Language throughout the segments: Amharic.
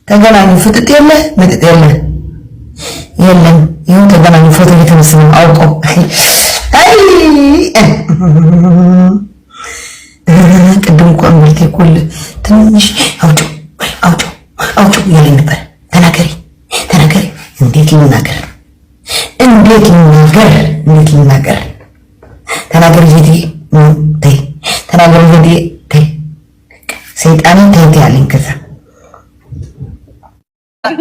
ተገናኙ። ፍጥጥ የለ መጥጥ የለ የለም። ይሁን ተገናኙ። ፎቶ እየተነሱ ነው አውቀው። አይ ቅድም እኮ አንበልቴ ኩል ትንሽ አውጪው እያለኝ ነበር። ተናገሪ እንዴት ልናገር ተናገሪ ዜድዬ ተይ ተናገሪ ዜድዬ ተይ ሰይጣንን ተይ ያለኝ ከዛ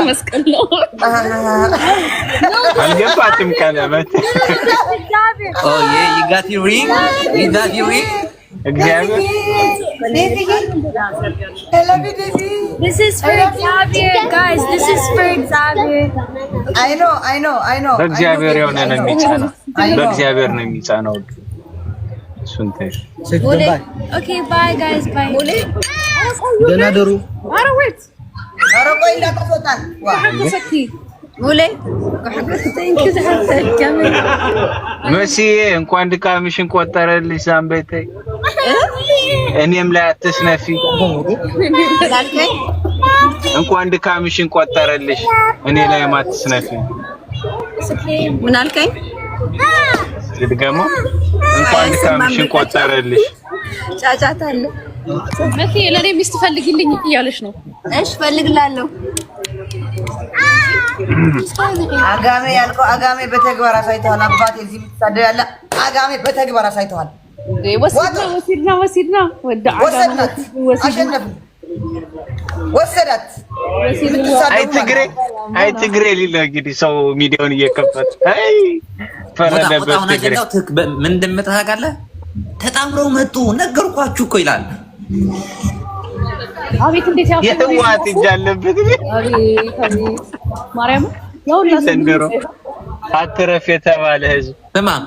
መስቀል ነው አልገባትም ቀለበት you got your ring እግዚአብሔር This is for Xavier, guys. This is for Xavier. I know. በእግዚአብሔር የሆነ ነው የሚጫነው። በእግዚአብሔር ነው የሚጫነው። እሱን ተይ። Okay, bye guys. Bye. ደህና ደሩ። ኧረ ቆይ እንዳትወጣን መሲዬ እንኳን ድካምሽን ቆጠረልሽ። ዛምቤቴ እኔም ላይ አትስነፊ። እንኳን ድካምሽን ቆጠረልሽ እኔ ላይ አትስነፊ። ምን አልከኝ? ድገሞ እንኳን ድካምሽን ቆጠረልሽ። ጫጫታ አለ። መሲ ለኔ ሚስት ፈልግልኝ እያለሽ ነው። እሺ ፈልግላለሁ። አጋሜ ያልከው አጋሜ በተግባር አሳይተዋል። አባቴ እዚህ የምትሳደብ ያለ አጋሜ በተግባር አሳይተዋል። ወሲድና ወሰዳት። አይ ትግሬ ሊል እንግዲህ ሰው ሚዲያውን እየከፈተ አይ ፈረደበት። ትግሬ ምን እንደምታውቃለህ? ተጣምረው መጡ ነገርኳችሁ እኮ ይላል። አቤት እንዴት የዋት ይጃለበት ማርያም ያውላ ሰንደሮ አትረፍ የተባለ ህዝብ ተማም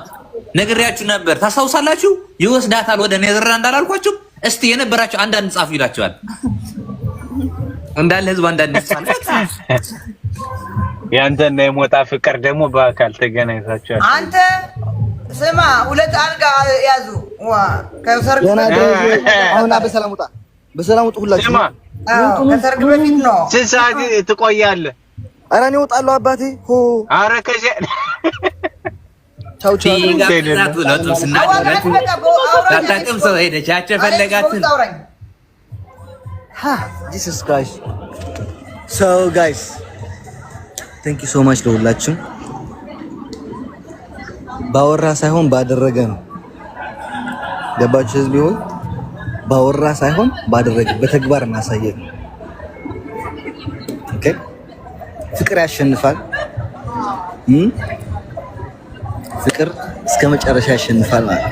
ነግሬያችሁ ነበር። ታስታውሳላችሁ? ይወስዳታል ወደ ኔዘርላንድ እንዳላልኳችሁ። እስቲ የነበራችሁ አንዳንድ ጻፉ ይላችኋል። እንዳለ ህዝብ አንዳንድ ጻፉ። ያንተና የሞጣ ፍቅር ደግሞ በአካል ተገናኝታችኋል። አንተ ስማ ሁለት አልጋ ያዙ ከሰርግ አሁን በሰላም ውጡ ሁላችሁ። ስማ ከሰርግ በፊት ነው። ስንት ሰዓት ትቆያለህ? ኧረ እኔ እወጣለሁ አባቴ። ኧረ ከዚያ ቻው ታጣጥም ሰው ሄደች ያቸፈለጋትን ጂሰስ ክራይስት። ሶ ጋይስ ቴንክ ዩ ሶ ማች ለሁላችሁም። ባወራ ሳይሆን ባደረገ ነው። ገባችሁ ህዝብ ሆይ? ባወራ ሳይሆን ባደረገ በተግባር ማሳየት። ኦኬ ፍቅር ያሸንፋል። ፍቅር እስከ መጨረሻ ያሸንፋል ማለት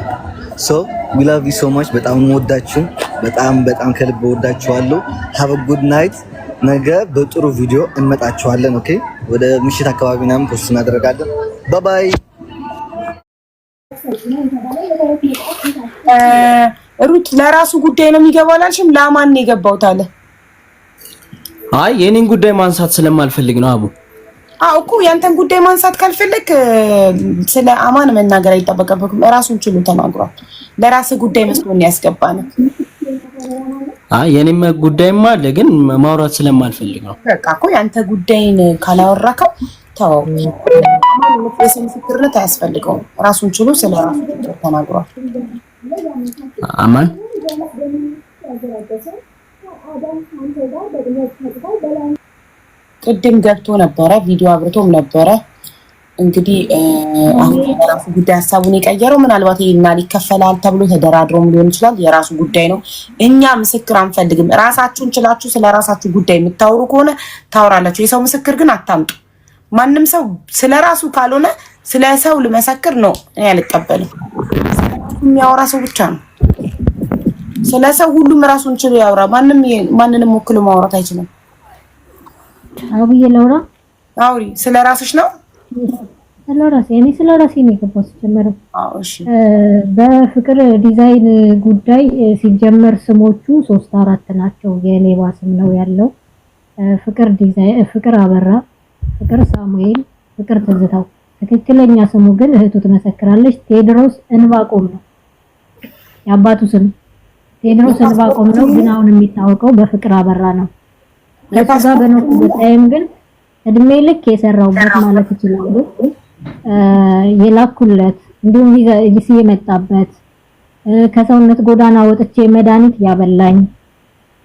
ሶ ዊ ላቭ ዩ ሶ ማች። በጣም እንወዳችሁ። በጣም ከልብ ወዳችኋለሁ። ሃቭ አ ጉድ ናይት። ነገ በጥሩ ቪዲዮ እንመጣችኋለን። ኦኬ ወደ ምሽት አካባቢ ምናምን ፖስት እናደርጋለን። ባይ ባይ። ሩት ለራሱ ጉዳይ ነው የሚገባው አላልሽም? ለማን ነው የገባው ታለ? አይ የኔን ጉዳይ ማንሳት ስለማልፈልግ ነው አቡ። አው እኮ ያንተን ጉዳይ ማንሳት ካልፈለክ ስለ አማን መናገር አይጠበቅብህም። ራሱን ችሎ ተናግሯል። ለራስ ጉዳይ መስሎኝ ያስገባነ። አይ የኔም ጉዳይማ አለ ግን ማውራት ስለማልፈልግ ነው። በቃ እኮ ያንተ ጉዳይን ካላወራከው ተው። አማን ምስክርነት አያስፈልገውም። ራሱን ችሎ ስለ ራሱ ተናግሯል። አማን ቅድም ገብቶ ነበረ፣ ቪዲዮ አብርቶም ነበረ። እንግዲህ አሁን የራሱ ጉዳይ ሀሳቡን የቀየረው ምናልባት ይሄና ሊከፈላል ተብሎ ተደራድሮም ሊሆን ይችላል። የራሱ ጉዳይ ነው። እኛ ምስክር አንፈልግም። ራሳችሁን ችላችሁ ስለ ራሳችሁ ጉዳይ የምታወሩ ከሆነ ታወራላችሁ። የሰው ምስክር ግን አታምጡ። ማንም ሰው ስለ ራሱ ካልሆነ ስለ ሰው ልመሰክር ነው እኔ አልቀበልም። የሚያወራ ሰው ብቻ ነው። ስለ ሰው ሁሉም ራሱን ችሎ ያወራ። ማንንም ወክሎ ማውራት አይችልም። አብዬ ለውራ አውሪ። ስለ ራስሽ ነው? ስለ ራሴ እኔ ስለ ራሴ ነው የገባሁት ጀመረው። እሺ በፍቅር ዲዛይን ጉዳይ ሲጀመር ስሞቹ 3-4 ናቸው። የሌባ ስም ነው ያለው። ፍቅር ዲዛይን፣ ፍቅር አበራ፣ ፍቅር ሳሙኤል፣ ፍቅር ትዝታው። ትክክለኛ ስሙ ግን እህቱ ትመሰክራለች ቴድሮስ እንባቆም ነው የአባቱ ስም። ቴድሮስ እንባቆም ነው ግን አሁን የሚታወቀው በፍቅር አበራ ነው። ለታዛ በኖርኩበት ታይም ግን እድሜ ልክ የሰራውበት ማለት ይችላል። የላኩለት እንዲሁም ጊዜ የመጣበት ከሰውነት ጎዳና ወጥቼ መድኃኒት ያበላኝ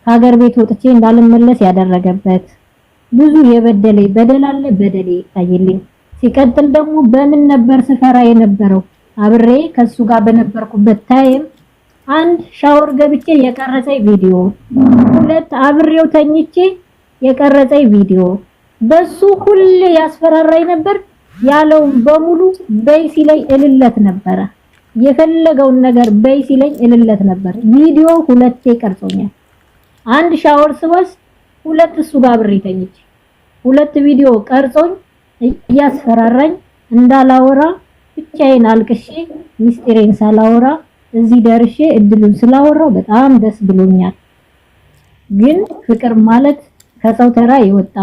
ከሀገር ቤት ወጥቼ እንዳልመለስ ያደረገበት ብዙ የበደለኝ በደል አለ። በደሌ ይታይልኝ። ሲቀጥል ደግሞ በምን ነበር ስፈራ የነበረው አብሬ ከሱ ጋር በነበርኩበት ታይም አንድ ሻወር ገብቼ የቀረጸኝ ቪዲዮ፣ ሁለት አብሬው ተኝቼ የቀረጸኝ ቪዲዮ በሱ ሁሌ ያስፈራራኝ ነበር። ያለው በሙሉ በይሲ ላይ እልለት ነበረ። የፈለገውን ነገር በይሲ ላይ እልለት ነበር። ቪዲዮ ሁለቴ ቀርጾኛል። አንድ ሻወር ስወስድ ሁለት እሱ ጋር አብሬ ተኝቼ ሁለት ቪዲዮ ቀርጾኝ እያስፈራራኝ እንዳላወራ ብቻዬን አልቅሼ ሚስጥሬን ሳላወራ እዚህ ደርሼ እድሉን ስላወራው በጣም ደስ ብሎኛል። ግን ፍቅር ማለት ከሰው ተራ የወጣ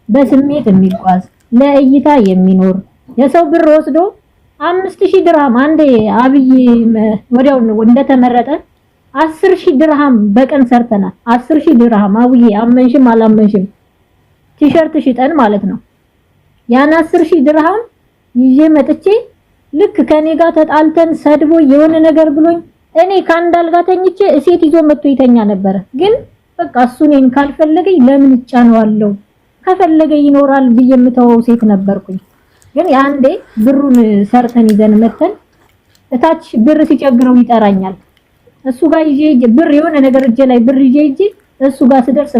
በስሜት የሚጓዝ ለእይታ የሚኖር የሰው ብር ወስዶ 5000 ድርሃም አንዴ አብይ ወዲያው እንደተመረጠ 10000 ድርሃም በቀን ሰርተናል። 10000 ድርሃም አብይ አመንሽም አላመንሽም ቲሸርት ሽጠን ማለት ነው። ያን 10000 ድርሃም ይዤ መጥቼ ልክ ከኔ ጋር ተጣልተን ሰድቦ የሆነ ነገር ብሎኝ እኔ ከአንድ አልጋ ተኝቼ እሴት ይዞ መጥቶ ይተኛ ነበር። ግን በቃ እሱ እኔን ካልፈለገኝ ለምን እጫነዋለሁ? ከፈለገ ይኖራል ብዬ የምተወው ሴት ነበርኩኝ። ግን ያንዴ ብሩን ሰርተን ይዘን መተን እታች ብር ሲቸግረው ይጠራኛል። እሱ ጋር ይዤ ብር የሆነ ነገር እጄ ላይ ብር ይዤ እሱ ጋር ስደርስ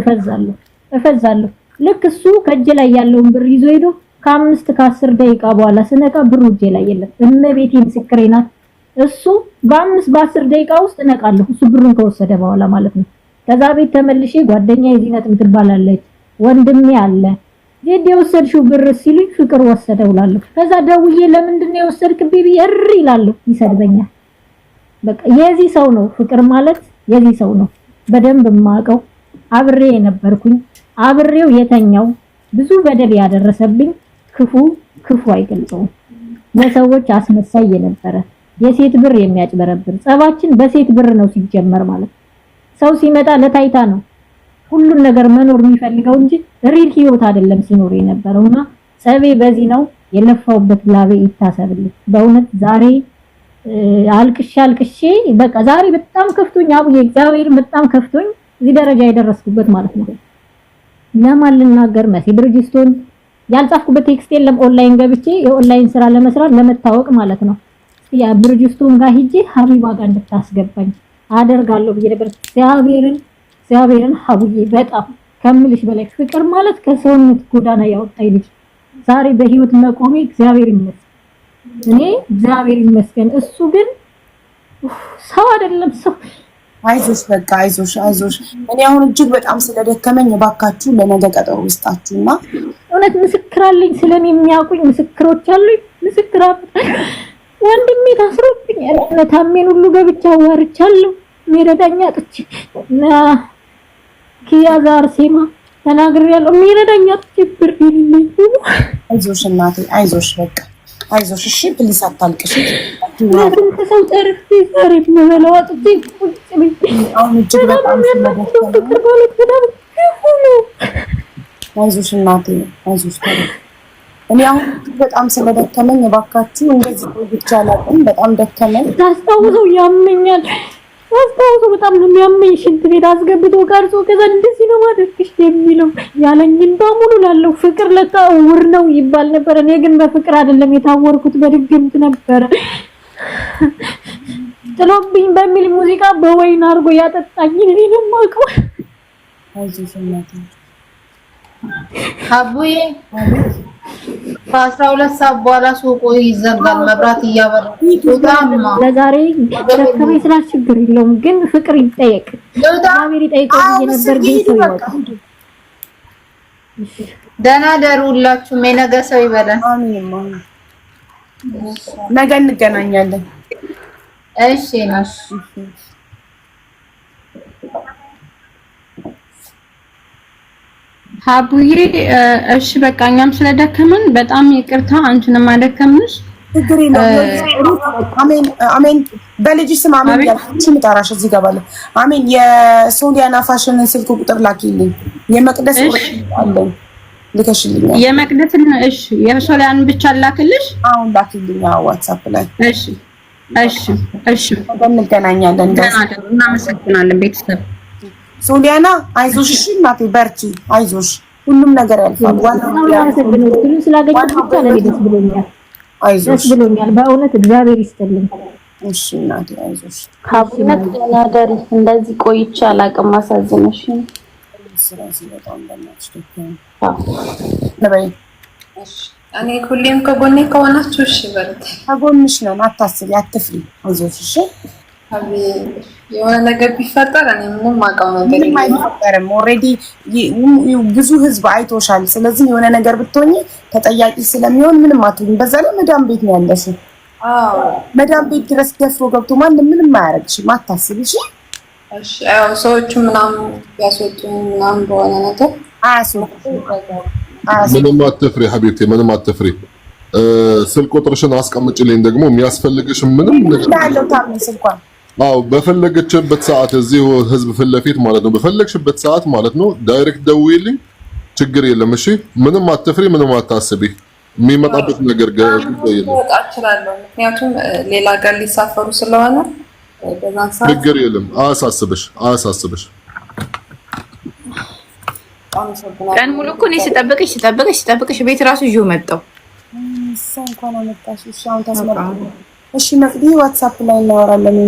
እፈዛለሁ። ልክ እሱ ከእጄ ላይ ያለውን ብር ይዞ ሄዶ ከ5-10 ደቂቃ በኋላ ስነቃ ብሩ እጄ ላይ የለም። እመቤቴ ምስክሬ ናት። እሱ በ5-10 ደቂቃ ውስጥ እነቃለሁ። እሱ ብሩን ከወሰደ በኋላ ማለት ነው። ከዛ ቤት ተመልሼ ጓደኛዬ ዚነት የምትባላለች ወንድሜ አለ ዜድ የወሰድሽው ብር ሲሉኝ ፍቅር ወሰደው እላለሁ። ከዛ ደውዬ ለምንድን ነው የወሰድክብኝ ብዬ እሪ እላለሁ። ይሰድበኛል። በቃ የዚህ ሰው ነው ፍቅር ማለት የዚህ ሰው ነው። በደንብ የማውቀው አብሬ የነበርኩኝ አብሬው የተኛው ብዙ በደል ያደረሰብኝ ክፉ አይገልጸውም። ለሰዎች አስመሳይ የነበረ የሴት ብር የሚያጭበረብር ጸባችን በሴት ብር ነው ሲጀመር ማለት ሰው ሲመጣ ለታይታ ነው ሁሉን ነገር መኖር የሚፈልገው እንጂ ሪል ህይወት አይደለም ሲኖር የነበረውና ጸቤ በዚህ ነው። የለፋውበት ላቤ ይታሰብልኝ። በእውነት ዛሬ አልቅሼ በቃ ዛሬ በጣም ከፍቶኝ አቡዬ እግዚአብሔር በጣም ከፍቶኝ እዚህ ደረጃ የደረስኩበት ማለት ነው። ለማን ልናገር መሲ ብርጅስቶን ያልጻፍኩበት ቴክስት የለም። ኦንላይን ገብቼ የኦንላይን ስራ ለመስራት ለመታወቅ ማለት ነው። ያ ብርጅስቶን ጋር ሂጄ ሀቢባ ጋር እንድታስገባኝ አደርጋለሁ ብዬ ነበር። እግዚአብሔርን ሀቡዬ በጣም ከምልሽ በላይ ፍቅር ማለት ከሰውነት ጎዳና ያወጣኝ ልጅ ዛሬ በህይወት መቆሜ እግዚአብሔር ይመስገን። እኔ እግዚአብሔር ይመስገን። እሱ ግን ሰው አይደለም ሰው። አይዞሽ በቃ አይዞሽ። እኔ አሁን እጅግ በጣም ስለደከመኝ እባካችሁ ለነገ ቀጠሮ ውስጣችሁና እውነት ምስክር አለኝ። ስለኔ የሚያውቁኝ ምስክሮች አሉኝ። ምስክር ወንድሜ ታስሮብኛል። ታሜን ሁሉ ገብቻ አዋርቻለሁ። ሚረዳኛ ጥቼ ኪያዛር ሴማ ተናግሬያለሁ። ሚረዳኛ ጥቼ ብር ይልኝ። አይዞሽ እናቴ አይዞሽ በቃ አይዞሽ። እሺ ፕሊስ አታልቅሽ። ምንም ከሰው ተርፌ ዛሬ በመላው አጥቼ ቁጭ ብዬ አሁን እጅግ በጣም አይዞሽ እናቴ አይዞሽ። እኔ አሁን በጣም ስለደከመኝ እባካችሁ እንደዚህ ብቻ አላውቅም። በጣም ደከመኝ። ታስታውሰው ያመኛል። ታስታውሰው በጣም ነው የሚያመኝ። ሽንት ቤት አስገብቶ ቀርጾ ከዛ እንደዚህ ነው ማድረግሽ የሚለው ያለኝን በሙሉ ላለው ፍቅር ለካ ውር ነው ይባል ነበር። እኔ ግን በፍቅር አይደለም የታወርኩት በድግምት ነበር። ጥሎብኝ በሚል ሙዚቃ በወይን አድርጎ ያጠጣኝ እኔ ነው የማውቀው። አይዞሽ እናቴ አቡዬ ከ12 ሰዓት በኋላ ሱቁ ይዘጋል። መብራት እያበራ ለዛሬ ተከራይ ስላስቸግር የለውም ግን ፍቅር ይጠየቅ እግዚአብሔር ይጠይቀው ነበር። ጌታ ይወጣ። ደህና ደሩላችሁ። የነገ ሰው ይበላል። አሜን። ነገ እንገናኛለን። እሺ ነሽ ሀቡዬ። እሺ በቃ እኛም ስለደከመን በጣም ይቅርታ፣ አንቺንም አደከምንሽ። ችግር የለውም። አሜን አሜን። በልጅ ስም አሜን ያልኩሽ ምጣራሽ እዚህ ጋር ባለ አሜን። የሶሊያና ፋሽንን ስልክ ቁጥር ላኪልኝ። የመቅደስ አለኝ ልከሽልኝ። የመቅደስን እሺ፣ የሶሊያን ብቻ ላክልሽ። አሁን ላኪልኝ ዋትስአፕ ላይ። እሺ እሺ እሺ፣ እንገናኛለን። እናመሰግናለን ቤተሰብ። ሶሊያና አይዞሽ፣ እሺ እናቴ በርቺ፣ አይዞሽ፣ ሁሉም ነገር ያልፋል። ስላገኘሁሽ ብቻ ነው ደስ ብሎኛል። አይዞሽ፣ ደስ ብሎኛል በእውነት እግዚአብሔር ይስጥልኝ። እሺ እናቴ አይዞሽ። ካብነት ተናገሪ። እንደዚህ ቆይቼ አላውቅም። አሳዝነሽ ስለዚህ በጣም በእናትሽ ደከመኝ። እኔ ሁሌም ከጎኔ ከሆናችሁ እሺ በርታ። ከጎንሽ ነን፣ አታስቢ፣ አትፍሪ፣ አይዞሽ። እሺ የሆነ ነገር ቢፈጠር እኔ ምንም አውቀው ነገር አይፈጠርም። ኦልሬዲ ብዙ ህዝብ አይቶሻል። ስለዚህ የሆነ ነገር ብትሆኚ ተጠያቂ ስለሚሆን ምንም አትሆኚ። በዛ ላይ መዳም ቤት ነው ያለሽው። መዳም ቤት ድረስ ደፍሮ ገብቶ ማንም ምንም አያረግሽም፣ አታስቢ። እሺ እሺ። አዎ ሰዎቹ ምናምን ያስወጡኝ ምናምን በሆነ ነገር አያስወጡም። ምንም አትፍሪ ሀቢብቴ፣ ምንም አትፍሪ። ስልክ ቁጥርሽን አስቀምጪልኝ። ደግሞ የሚያስፈልግሽ ምንም ነገር ያለው ታምኝ ስልኳን በፈለገችበት ሰዓት እዚህ ህዝብ ፊት ለፊት ማለት ነው። በፈለግሽበት ሰዓት ማለት ነው ዳይሬክት ደውዪልኝ፣ ችግር የለም። እሺ ምንም አትፍሪ፣ ምንም አታስቢ። የሚመጣበት ነገር ጉዳይ የለም። እችላለሁ፣ ምክንያቱም ሌላ ጋር ሊሳፈሩ ስለሆነ በዛን ሰዓት ችግር የለም። አያሳስብሽ፣ አያሳስብሽ። ቀን ሙሉ እኮ እኔ ስጠብቅሽ ቤት ራሱ ይዤው መጣሁ። እንኳን አመጣሽ። እሺ አሁን ተስማማ። እሺ መቅዲ ዋትስአፕ ላይ እናወራለን።